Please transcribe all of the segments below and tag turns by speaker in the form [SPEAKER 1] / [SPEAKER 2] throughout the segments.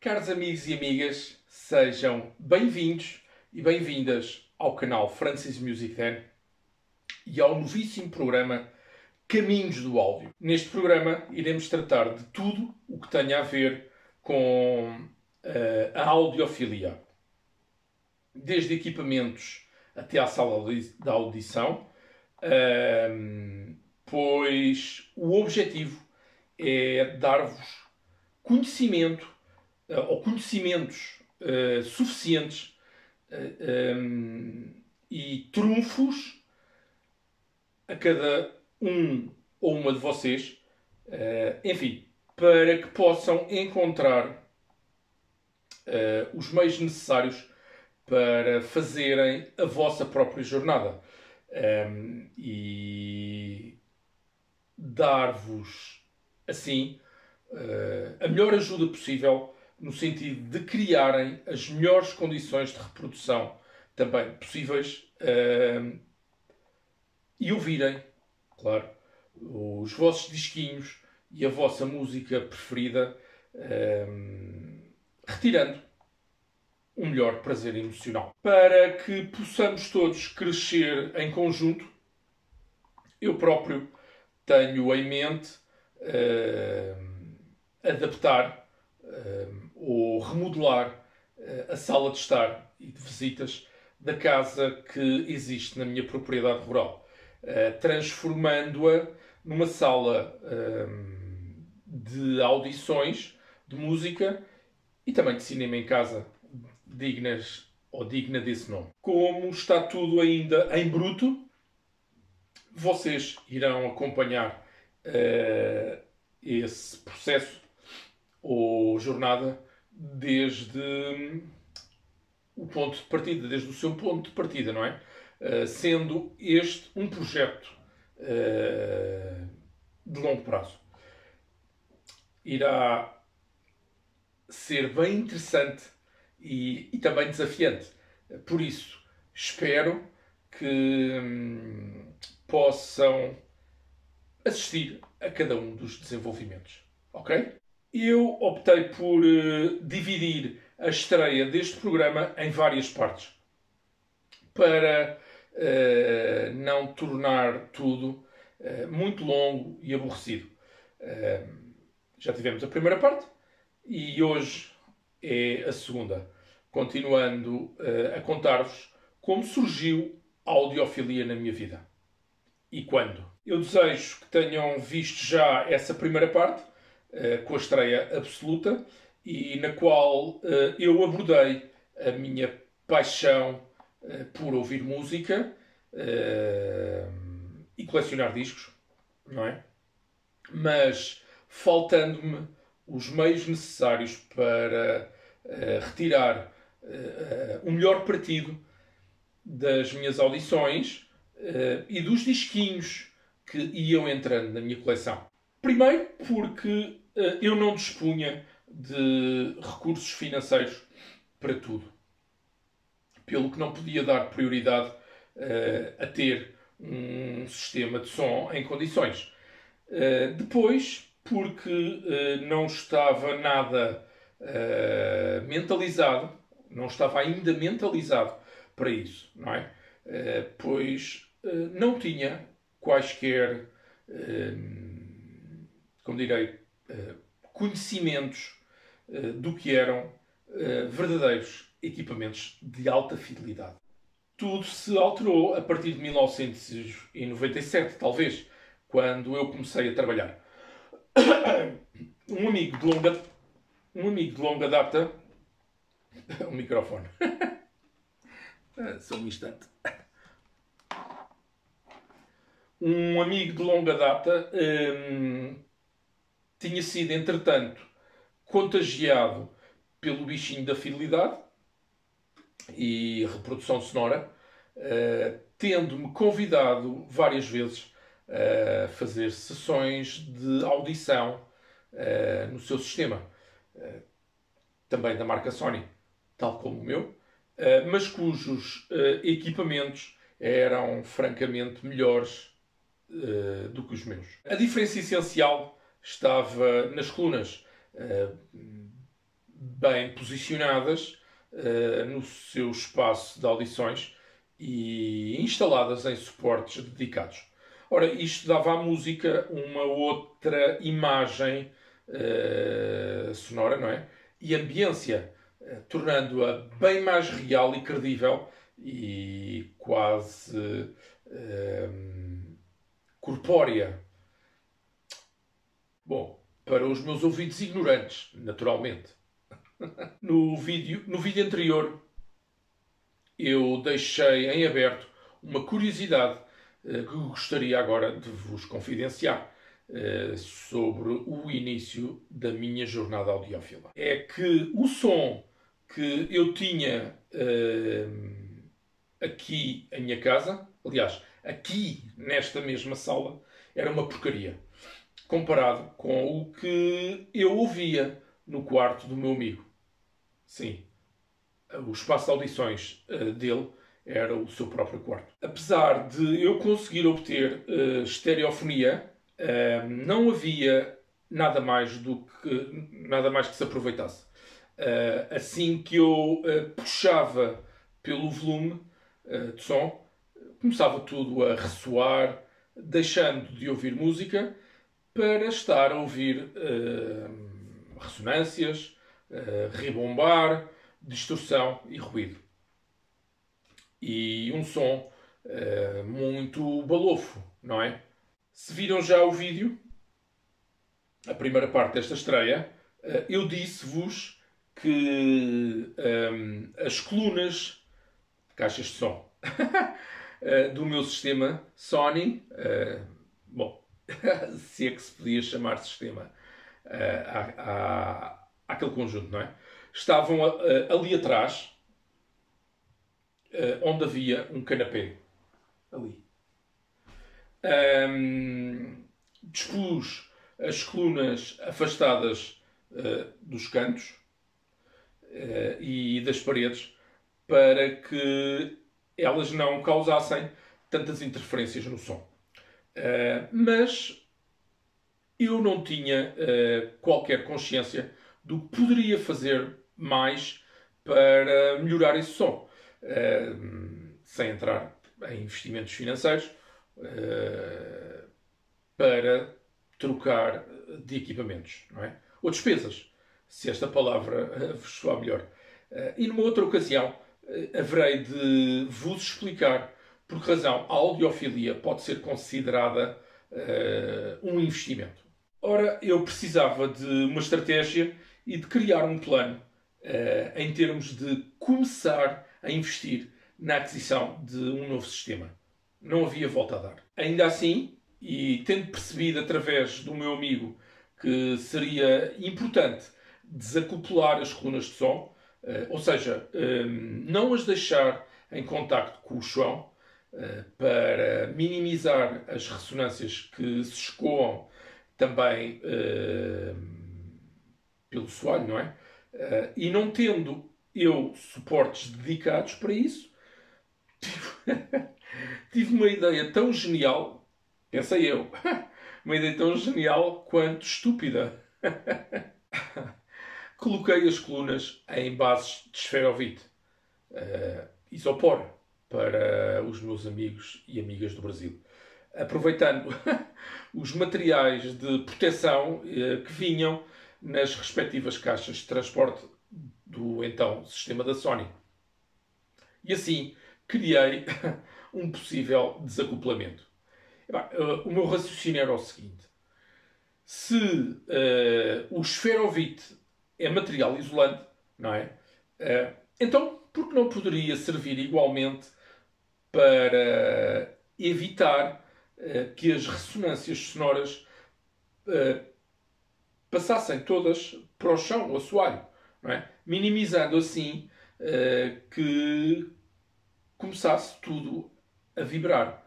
[SPEAKER 1] Caros amigos e amigas, sejam bem-vindos e bem-vindas ao canal Francis Music Den e ao novíssimo programa Caminhos do Áudio. Neste programa iremos tratar de tudo o que tenha a ver com a audiofilia. Desde equipamentos até à sala da audição, pois o objetivo é dar-vos conhecimento ou conhecimentos suficientes e trunfos a cada um ou uma de vocês, enfim, para que possam encontrar os meios necessários para fazerem a vossa própria jornada e dar-vos, assim, a melhor ajuda possível no sentido de criarem as melhores condições de reprodução também possíveis e ouvirem, claro, os vossos disquinhos e a vossa música preferida, retirando um melhor prazer emocional. Para que possamos todos crescer em conjunto, eu próprio tenho em mente adaptar ou remodelar a sala de estar e de visitas da casa que existe na minha propriedade rural, transformando-a numa sala de audições, de música e também de cinema em casa, dignas ou digna desse nome. Como está tudo ainda em bruto, vocês irão acompanhar esse processo ou jornada desde o ponto de partida, desde o seu ponto de partida, não é? Sendo este um projeto de longo prazo. Irá ser bem interessante e também desafiante. Por isso, espero que possam assistir a cada um dos desenvolvimentos. Ok? Eu optei por dividir a estreia deste programa em várias partes para não tornar tudo muito longo e aborrecido. Já tivemos a primeira parte e hoje é a segunda, continuando a contar-vos como surgiu a audiofilia na minha vida e quando. Eu desejo que tenham visto já essa primeira parte, com a estreia absoluta, e na qual eu abordei a minha paixão por ouvir música e colecionar discos, não é? Mas faltando-me os meios necessários para retirar o melhor partido das minhas audições e dos disquinhos que iam entrando na minha coleção. Primeiro porque eu não dispunha de recursos financeiros para tudo, pelo que não podia dar prioridade a ter um sistema de som em condições. Depois, porque não estava nada mentalizado, não estava ainda mentalizado para isso, não é? Pois não tinha quaisquer, como direi, conhecimentos do que eram verdadeiros equipamentos de alta fidelidade. Tudo se alterou a partir de 1997, talvez, quando eu comecei a trabalhar. Um amigo de longa data... O microfone. Só um instante. Um amigo de longa data tinha sido, entretanto, contagiado pelo bichinho da fidelidade e reprodução sonora, tendo-me convidado várias vezes a fazer sessões de audição no seu sistema, também da marca Sony, tal como o meu, mas cujos equipamentos eram francamente melhores do que os meus. A diferença essencial estava nas colunas. bem posicionadas no seu espaço de audições e instaladas em suportes dedicados. Ora, isto dava à música uma outra imagem sonora, não é? E ambiência, tornando-a bem mais real e credível e quase corpórea. Bom, para os meus ouvidos ignorantes, naturalmente. No vídeo anterior, eu deixei em aberto uma curiosidade que gostaria agora de vos confidenciar sobre o início da minha jornada audiófila. É que o som que eu tinha aqui em minha casa, aliás, aqui nesta mesma sala, era uma porcaria, comparado com o que eu ouvia no quarto do meu amigo. Sim, o espaço de audições dele era o seu próprio quarto. Apesar de eu conseguir obter estereofonia, não havia nada mais que se aproveitasse. Assim que eu puxava pelo volume de som, começava tudo a ressoar, deixando de ouvir música para estar a ouvir ressonâncias, rebombar, distorção e ruído. E um som muito balofo, não é? Se viram já o vídeo, a primeira parte desta estreia, eu disse-vos que as colunas, caixas de som, do meu sistema Sony, bom, se é que se podia chamar sistema àquele conjunto, não é? Estavam ali atrás, onde havia um canapé. Ali. Dispus as colunas afastadas dos cantos e das paredes para que elas não causassem tantas interferências no som. Mas eu não tinha qualquer consciência do que poderia fazer mais para melhorar esse som, sem entrar em investimentos financeiros para trocar de equipamentos, não é? Ou despesas, se esta palavra vos soar melhor. E numa outra ocasião haverei de vos explicar por que razão a audiofilia pode ser considerada um investimento. Ora, eu precisava de uma estratégia e de criar um plano em termos de começar a investir na aquisição de um novo sistema. Não havia volta a dar. Ainda assim, e tendo percebido através do meu amigo que seria importante desacoplar as colunas de som, ou seja, não as deixar em contacto com o chão, para minimizar as ressonâncias que se escoam também pelo soalho, não é? E não tendo eu suportes dedicados para isso, tive uma ideia tão genial, pensei eu, uma ideia tão genial quanto estúpida. Coloquei as colunas em bases de esferovite, isopor, para os meus amigos e amigas do Brasil, aproveitando os materiais de proteção que vinham nas respectivas caixas de transporte do então sistema da Sony. E assim criei um possível desacoplamento. O meu raciocínio era o seguinte: se o esferovite é material isolante, não é? Então, por que não poderia servir igualmente para evitar que as ressonâncias sonoras passassem todas para o chão, o assoalho, não é? Minimizando assim que começasse tudo a vibrar.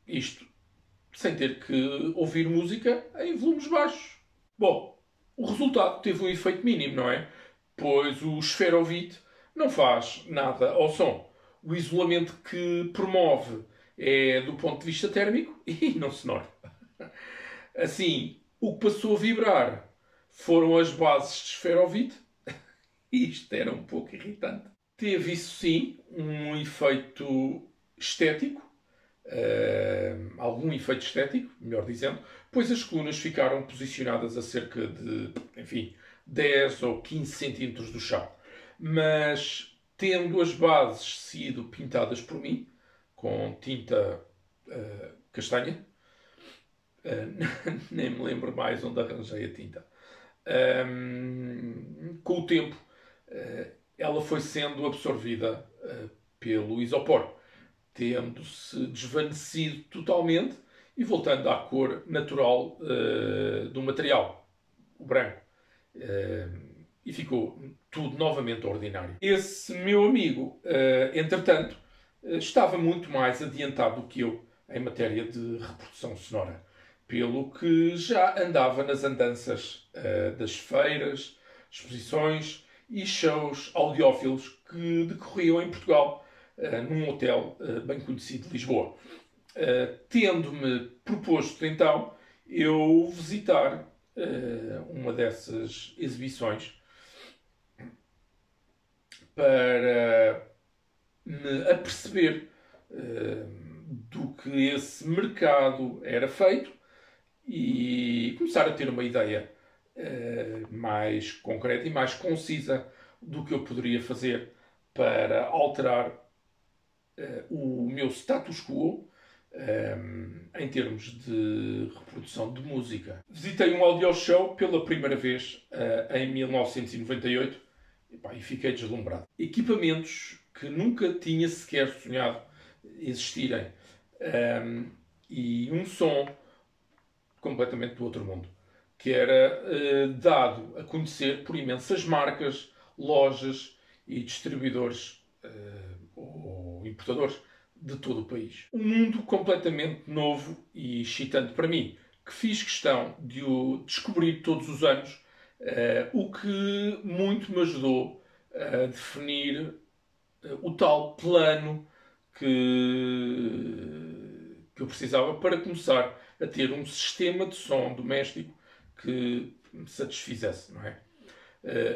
[SPEAKER 1] Isto sem ter que ouvir música em volumes baixos. Bom, o resultado teve um efeito mínimo, não é? Pois o esferovite não faz nada ao som. O isolamento que promove é do ponto de vista térmico e não sonoro. Assim, o que passou a vibrar foram as bases de esferovite. Isto era um pouco irritante. Teve, isso sim, um efeito estético, algum efeito estético, melhor dizendo, pois as colunas ficaram posicionadas a cerca de, enfim, 10 ou 15 centímetros do chão. Mas, tendo as bases sido pintadas por mim, com tinta castanha, nem me lembro mais onde arranjei a tinta, com o tempo, ela foi sendo absorvida pelo isopor, tendo-se desvanecido totalmente e voltando à cor natural do material, o branco. E ficou tudo novamente ordinário. Esse meu amigo, entretanto, estava muito mais adiantado do que eu em matéria de reprodução sonora, pelo que já andava nas andanças das feiras, exposições e shows audiófilos que decorriam em Portugal, num hotel bem conhecido de Lisboa. Tendo-me proposto, então, eu visitar uma dessas exibições para me aperceber do que esse mercado era feito e começar a ter uma ideia mais concreta e mais concisa do que eu poderia fazer para alterar o meu status quo em termos de reprodução de música. Visitei um audio show pela primeira vez em 1998 e fiquei deslumbrado. Equipamentos que nunca tinha sequer sonhado existirem e um som completamente do outro mundo, que era dado a conhecer por imensas marcas, lojas e distribuidores ou importadores de todo o país. Um mundo completamente novo e excitante para mim, que fiz questão de o descobrir todos os anos, o que muito me ajudou a definir o tal plano que eu precisava para começar a ter um sistema de som doméstico que me satisfizesse, não é?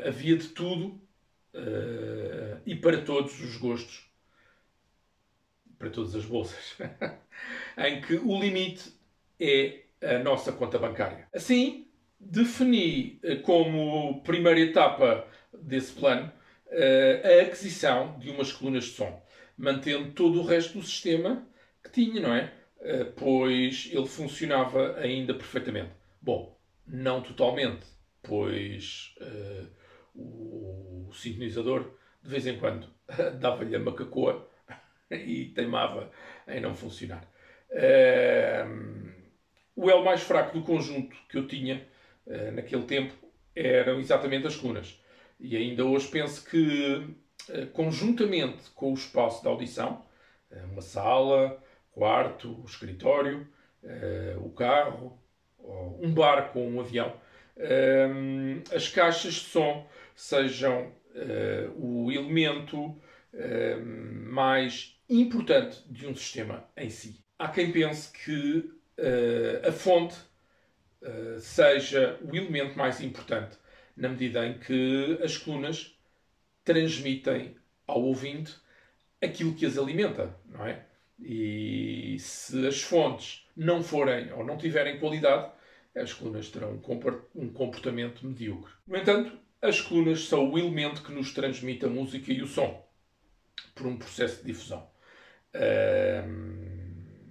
[SPEAKER 1] Havia de tudo e para todos os gostos, para todas as bolsas, em que o limite é a nossa conta bancária. Assim, defini como primeira etapa desse plano a aquisição de umas colunas de som, mantendo todo o resto do sistema que tinha, não é? Pois ele funcionava ainda perfeitamente. Bom, não totalmente, pois o sintonizador de vez em quando dava-lhe a macacoa e teimava em não funcionar. O elo mais fraco do conjunto que eu tinha naquele tempo eram exatamente as colunas. E ainda hoje penso que, conjuntamente com o espaço de audição, uma sala, quarto, escritório, o carro, um barco ou um avião, as caixas de som sejam o elemento mais importante de um sistema em si. Há quem pense que a fonte seja o elemento mais importante, na medida em que as colunas transmitem ao ouvinte aquilo que as alimenta, não é? E se as fontes não forem ou não tiverem qualidade, as colunas terão um comportamento medíocre. No entanto, as colunas são o elemento que nos transmite a música e o som por um processo de difusão.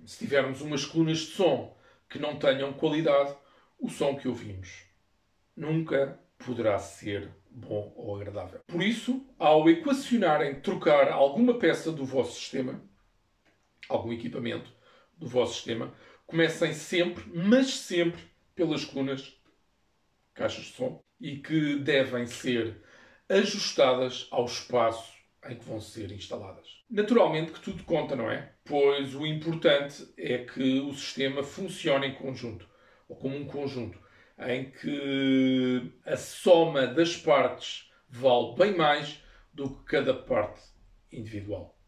[SPEAKER 1] Se tivermos umas colunas de som que não tenham qualidade, o som que ouvimos nunca poderá ser bom ou agradável. Por isso, ao equacionarem trocar alguma peça do vosso sistema, algum equipamento do vosso sistema, comecem sempre, mas sempre, pelas colunas, caixas de som, e que devem ser ajustadas ao espaço em que vão ser instaladas. Naturalmente que tudo conta, não é? Pois o importante é que o sistema funcione em conjunto, ou como um conjunto, em que a soma das partes vale bem mais do que cada parte individual.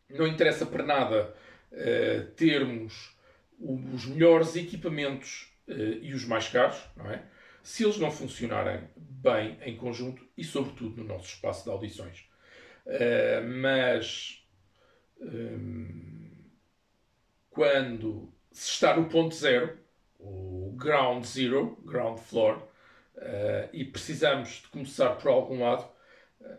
[SPEAKER 1] Não interessa para nada termos os melhores equipamentos e os mais caros, não é? se eles não funcionarem bem em conjunto e, sobretudo, no nosso espaço de audições. Mas quando se está no ponto zero, o ground zero, ground floor, e precisamos de começar por algum lado,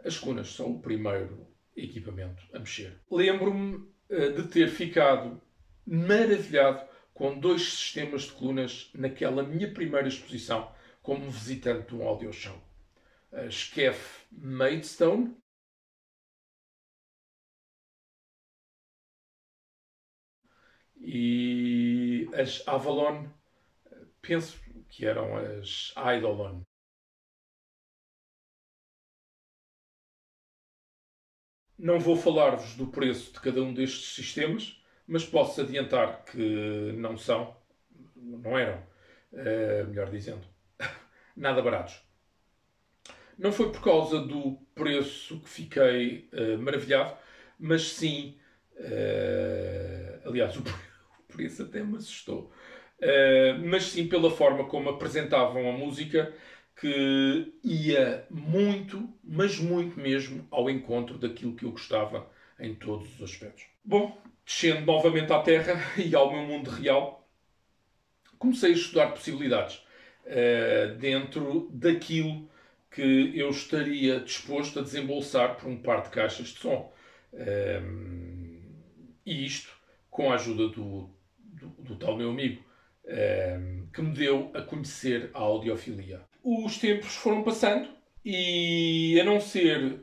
[SPEAKER 1] as colunas são o primeiro equipamento a mexer. Lembro-me de ter ficado maravilhado com 2 sistemas de colunas naquela minha primeira exposição como visitante de um audio show. A Skef Maidstone e as Avalon, penso que eram as Eidolon. Não vou falar-vos do preço de cada um destes sistemas, mas posso adiantar que não eram, melhor dizendo, nada baratos. Não foi por causa do preço que fiquei maravilhado, mas sim, aliás, o preço até me assustou, mas sim pela forma como apresentavam a música, que ia muito, mas muito mesmo, ao encontro daquilo que eu gostava em todos os aspectos. Bom, descendo novamente à Terra e ao meu mundo real, comecei a estudar possibilidades dentro daquilo que eu estaria disposto a desembolsar por um par de caixas de som. E isto com a ajuda do tal meu amigo, que me deu a conhecer a audiofilia. Os tempos foram passando e, a não ser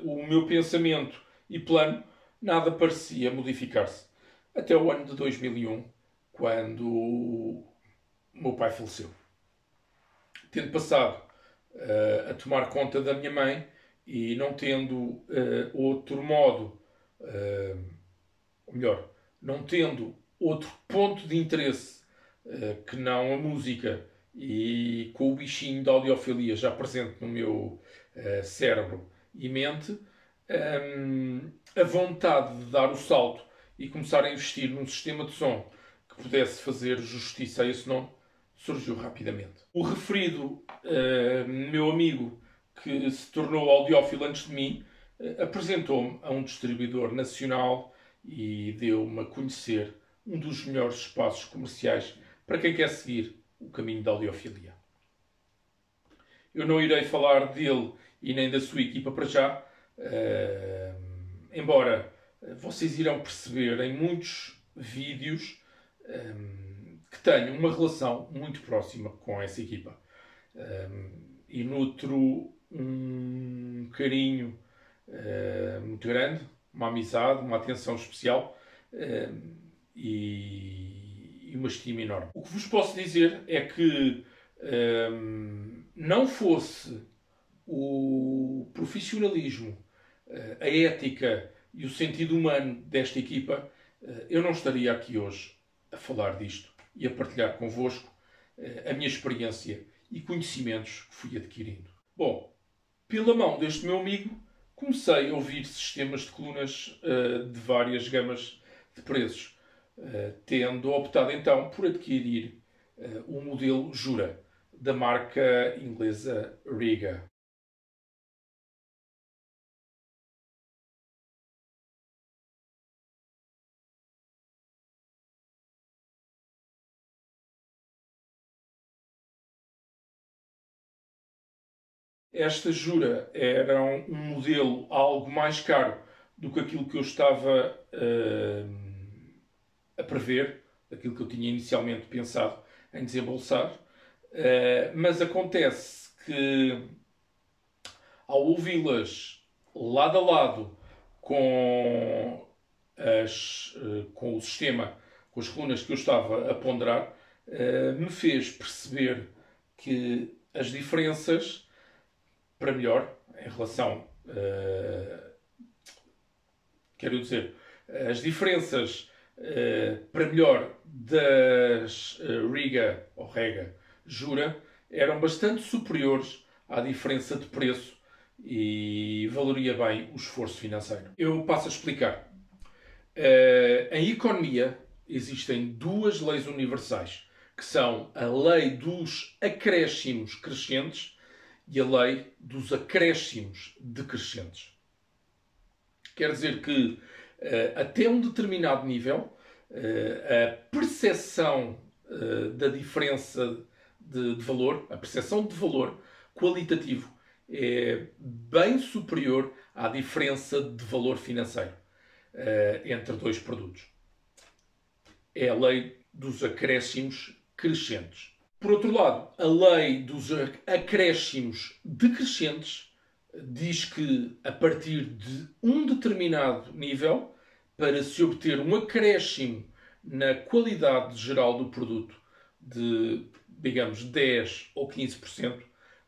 [SPEAKER 1] o meu pensamento e plano, nada parecia modificar-se. Até o ano de 2001, quando o meu pai faleceu. Tendo passado a tomar conta da minha mãe e não tendo outro modo, ou melhor, não tendo outro ponto de interesse que não a música, e com o bichinho da audiofilia já presente no meu cérebro e mente, a vontade de dar o salto e começar a investir num sistema de som que pudesse fazer justiça a esse nome surgiu rapidamente. O referido meu amigo, que se tornou audiófilo antes de mim, apresentou-me a um distribuidor nacional e deu-me a conhecer um dos melhores espaços comerciais para quem quer seguir o caminho da audiofilia. Eu não irei falar dele e nem da sua equipa para já, embora vocês irão perceber em muitos vídeos que tenho uma relação muito próxima com essa equipa. E nutro um carinho muito grande, uma amizade, uma atenção especial e uma estima enorme. O que vos posso dizer é que não fosse o profissionalismo, a ética e o sentido humano desta equipa, eu não estaria aqui hoje a falar disto e a partilhar convosco a minha experiência e conhecimentos que fui adquirindo. Bom, pela mão deste meu amigo, comecei a ouvir sistemas de colunas de várias gamas de preços, tendo optado então por adquirir o modelo Jura, da marca inglesa Riga. Esta Jura era um modelo algo mais caro do que aquilo que eu estava a prever, aquilo que eu tinha inicialmente pensado em desembolsar. Mas acontece que, ao ouvi-las lado a lado com o sistema, com as colunas que eu estava a ponderar, me fez perceber que as diferenças para melhor em relação, quero dizer, as diferenças para melhor das Riga ou Rega Jura eram bastante superiores à diferença de preço e valeria bem o esforço financeiro. Eu passo a explicar. Em economia existem duas leis universais que são a lei dos acréscimos crescentes e a lei dos acréscimos decrescentes. Quer dizer que, até um determinado nível, a percepção da diferença de valor, a percepção de valor qualitativo é bem superior à diferença de valor financeiro entre dois produtos. É a lei dos acréscimos crescentes. Por outro lado, a lei dos acréscimos decrescentes diz que, a partir de um determinado nível, para se obter um acréscimo na qualidade geral do produto de, digamos, 10 ou 15%,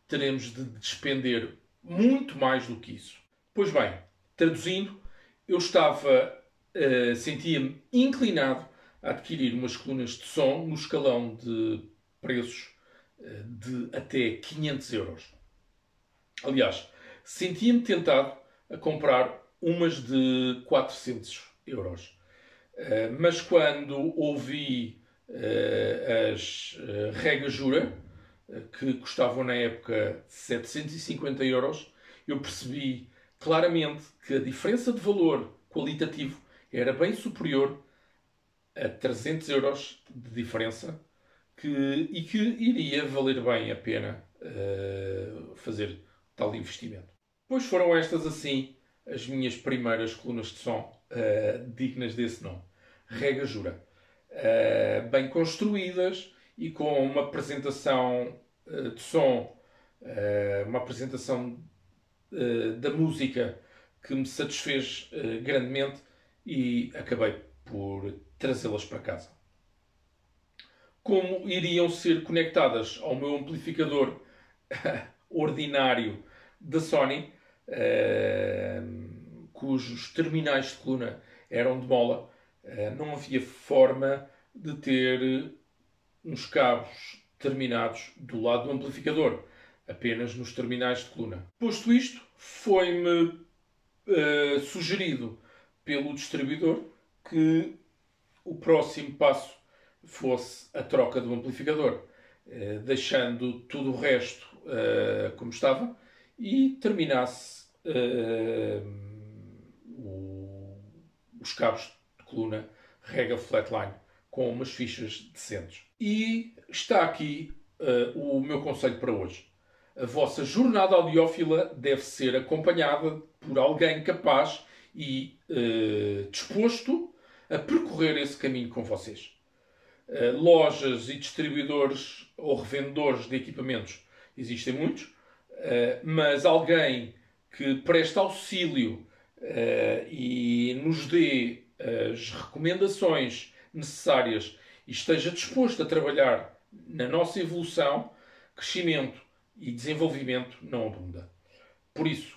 [SPEAKER 1] teremos de despender muito mais do que isso. Pois bem, traduzindo, eu sentia-me inclinado a adquirir umas colunas de som no escalão de preços de até 500 euros. Aliás, sentia-me tentado a comprar umas de 400 euros. Mas quando ouvi as Rega Jura, que custavam na época 750 euros, eu percebi claramente que a diferença de valor qualitativo era bem superior a 300 euros de diferença e que iria valer bem a pena fazer tal investimento. Pois foram estas, assim, as minhas primeiras colunas de som dignas desse nome. Rega Jura. Bem construídas e com uma apresentação de som, uma apresentação da música que me satisfez grandemente e acabei por trazê-las para casa. Como iriam ser conectadas ao meu amplificador ordinário da Sony, cujos terminais de coluna eram de mola, não havia forma de ter uns cabos terminados do lado do amplificador, apenas nos terminais de coluna. Posto isto, foi-me sugerido pelo distribuidor que o próximo passo fosse a troca do amplificador, deixando tudo o resto como estava e terminasse os cabos de coluna Rega Flatline com umas fichas decentes. E está aqui o meu conselho para hoje. A vossa jornada audiófila deve ser acompanhada por alguém capaz e disposto a percorrer esse caminho com vocês. Lojas e distribuidores ou revendedores de equipamentos existem muitos, mas alguém que preste auxílio e nos dê as recomendações necessárias e esteja disposto a trabalhar na nossa evolução, crescimento e desenvolvimento não abunda. Por isso,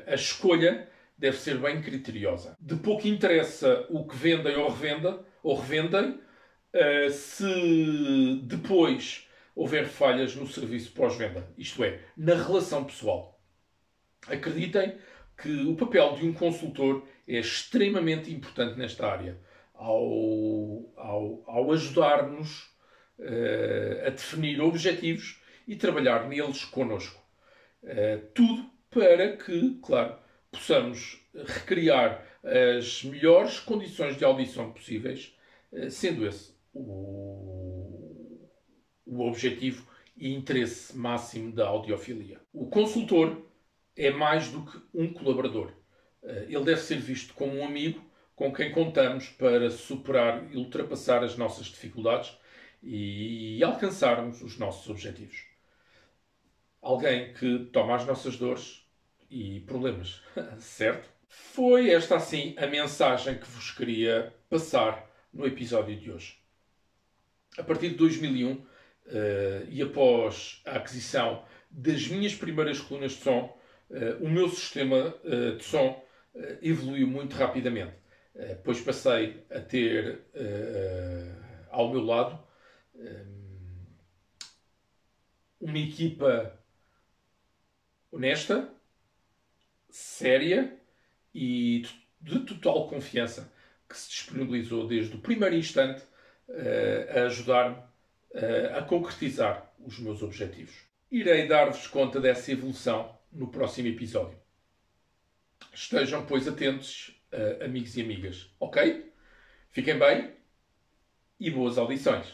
[SPEAKER 1] a escolha deve ser bem criteriosa. De pouco interessa o que vendem ou revendem, se depois houver falhas no serviço pós-venda, isto é, na relação pessoal. Acreditem que o papel de um consultor é extremamente importante nesta área, ao ajudar-nos a definir objetivos e trabalhar neles connosco. Tudo para que, claro, possamos recriar as melhores condições de audição possíveis, sendo esse o objetivo e interesse máximo da audiofilia. O consultor é mais do que um colaborador. Ele deve ser visto como um amigo com quem contamos para superar e ultrapassar as nossas dificuldades e alcançarmos os nossos objetivos. Alguém que toma as nossas dores e problemas, certo? Foi esta, assim, a mensagem que vos queria passar no episódio de hoje. A partir de 2001, e após a aquisição das minhas primeiras colunas de som, o meu sistema de som evoluiu muito rapidamente, pois passei a ter ao meu lado uma equipa honesta, séria e de total confiança, que se disponibilizou desde o primeiro instante a ajudar-me a concretizar os meus objetivos. Irei dar-vos conta dessa evolução no próximo episódio. Estejam, pois, atentos, amigos e amigas. Ok? Fiquem bem e boas audições.